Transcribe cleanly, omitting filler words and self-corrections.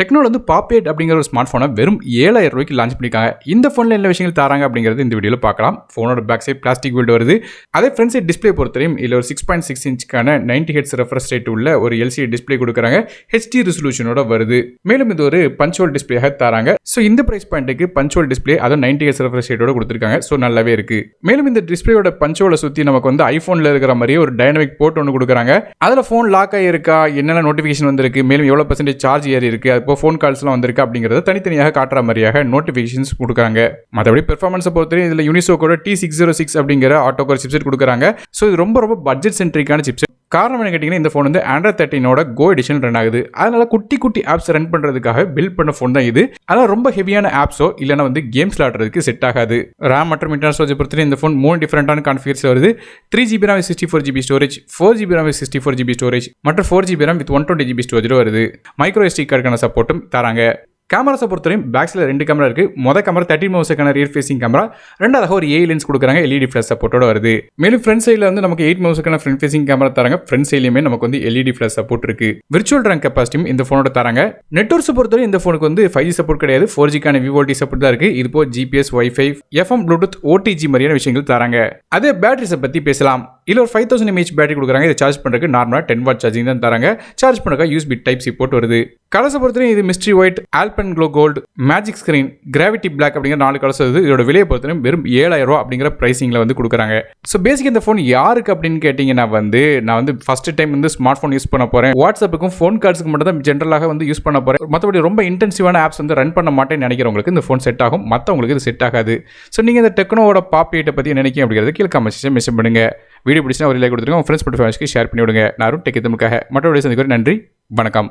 டெக்னோல வந்து பாப் 8 அப்படிங்கிற ஒரு ஸ்மார்ட் ஃபோனை வெறும் 7000 ரூபாய்க்கு லான்ச் பண்ணிருக்காங்க. இந்த ஃபோனில் என்ன விஷயங்கள் தராங்க அப்படிங்கிறது இந்த வீடியோவில் பார்க்கலாம். ஃபோனோட பேக் சைட் பிளாஸ்டிக் பில்ட் வருது. அதே ஃப்ரண்ட் சைட் டிஸ்பிளே பொறுத்தவரையும் இதில் ஒரு 6.6 இன்ச்சுக்கான 90 ஹெட்ஸ் ரெஃப்ரெஷ் ரேட் உள்ள ஒரு எல்சிடி டிஸ்பிளே கொடுக்குறாங்க. ஹெச்டி ரெசல்யூஷனோட வருது. மேலும் இது ஒரு பஞ்சுவல் டிஸ்பிளேயாக தராங்க. ஸோ இந்த பிரைஸ் பாயிண்ட்டுக்கு பஞ்சுவல் டிஸ்பிளே அதுவும் 90 ஹெட்ஸ் ரெஃப்ரெஷ் ரேட்டோட கொடுத்துருக்காங்க. ஸோ நல்லாவே இருக்கு. மேலும் இந்த டிஸ்பிளேயோட பஞ்சுவலை சுற்றி நமக்கு வந்து ஐஃபோனில் இருக்கிற மாதிரியே ஒரு டைனமிக் போர்ட் ஒன்று கொடுக்குறாங்க. அதில் ஃபோன் லாக் ஆகிருக்கா, என்னென்ன நோட்டிஃபிகேஷன் வந்திருக்கு, மேலும் எவ்வளோ % சார்ஜ் ஏறி இருக்கு, அப்போ ஃபோன் கால்ஸ்லாம் வந்திருக்கு அப்படிங்கிறத தனித்தனியாக காட்டுற மாதிரியாக நோட்டிஃபிகேஷன்ஸ் கொடுக்குறாங்க. மற்றபடி பெர்ஃபார்மன்ஸை பொறுத்தவரை இதில் யூனிசோக்கோட T606 அப்படிங்கிற ஆட்டோ கோர் சிப்செட் கொடுக்குறாங்க. ஸோ இது ரொம்ப பட்ஜெட் சென்ட்ரிக்கான சிப்செட். காரணம் என்ன கேட்டிங்கன்னா, இந்த ஃபோன் வந்து Android 13ஓட கோ எடிஷன் ரன் ஆகுது. அதனால குட்டி ஆப்ஸ் ரன் பண்ணுறதுக்காக பில்ட் பண்ண ஃபோன் தான் இது. அதனால் ரொம்ப ஹெவியான ஆப்ஸோ இல்லைனா வந்து கேம்ஸ் விளாடுறதுக்கு செட் ஆகாது. ரேம் மற்றும் இன்டர்னல் ஸ்டோரேஜ் பொறுத்தவரை இந்த ஃபோன் 3 டிஃபரெண்டான கான்ஃபிகர்ஸ் வருது. 3GB RAM 64GB storage, 4GB RAM 64GB storage மற்றும் 4GB RAM with 120GB storage வருது. மைக்ரோ SD கார்டுக்கான சப்போர்ட்டும் தராங்க. கேமராஸை பொறுத்தவரையும் பேக்ஸில் 2 கேமரா இருக்குது. மொதல் கேமரா 13 மெகாபிக்சலுக்கான ரியர் ஃபேசிங் கேமரா, ரெண்டாவதாக ஒரு ஏஐ லென்ஸ் கொடுக்குறாங்க. LED ஃப்ளாஷ் சப்போர்ட்டோட வருது. மேலும் ஃப்ரண்ட் சைடில் வந்து நமக்கு 8 மெகாபிக்சலுக்கான ஃப்ரண்ட் ஃபேசிங் கேமரா தராங்க. ஃப்ரண்ட் சைட்லையுமே நமக்கு வந்து LED ஃப்ளாஷ் சப்போர்ட் இருக்குது. விர்ச்சுவல் ரேங்க் கெப்பாசிட்டியும் இந்த ஃபோனோட தராங்க. நெட்வொர்க்ஸ் பொறுத்தவரை இந்த ஃபோனுக்கு வந்து 5G சப்போர்ட் கிடையாது. 4Gக்கான VoLTE சப்போர்ட் தான் இருக்குது. இது போக GPS, Wi-Fi, FM, Bluetooth, OTG மாதிரியான விஷயங்கள் தராங்க. அதே பேட்டரிஸை பற்றி பேசலாம். இதில் ஒரு 5000 mAh பேட்டரி கொடுக்குறாங்க. இதை சார்ஜ் பண்ணுறதுக்கு நார்மலாக 10 வாட் சார்ஜிங் தான் தராங்க. சார்ஜ் பண்ணுறதுக்கு USB டைப் சி போர்ட் வருது. கலர்ஸை பொறுத்தவரை இது mystery white, alpine glow gold, magic screen, gravity black அப்படிங்கிற 4 கலர்ஸ் வருது. இதோட விலையை பொறுத்தவரை வெறும் 7000 ரூபா அப்படிங்கிற பிரைசிங்கில் வந்து கொடுக்குறாங்க. ஸோ பேசிக் இந்த ஃபோன் யாருக்கு அப்படின்னு கேட்டிங்கன்னா நான் வந்து ஃபர்ஸ்ட் டைம் வந்து ஸ்மார்ட் ஃபோன் யூஸ் பண்ண போகிறேன். வாட்ஸ்அப்புக்கும் ஃபோன் கால்ஸுக்கு மட்டும் தான் ஜென்ரலாக வந்து யூஸ் பண்ண போகிறேன். மற்றபடி ரொம்ப இன்டென்சிவான ஆப்ஸ் வந்து ரன் பண்ண மாட்டேன்னு நினைக்கிறவங்களுக்கு இந்த ஃபோன் செட் ஆகும். மற்றவங்களுக்கு இது செட் ஆகாது. ஸோ நீங்கள் இந்த டெக்னோவோட பாப் 8 பற்றி நினைக்கிறீங்க அப்படிங்கிறது கீழே கமெண்ட் செக்ஷன் மென்ஷன் பண்ணுங்க. வீடியோ பிடிச்சினா ஒரு லைக் கொடுத்துருங்க. உங்கள் ஃப்ரெண்ட்ஸ் மற்றும் ஃபேமிலிக்கு ஷேர் பண்ணி விடுங்க. நான் டெக் தமிழுக்காக மற்ற வீடியோ சந்திக்கிறேன். நன்றி, வணக்கம்.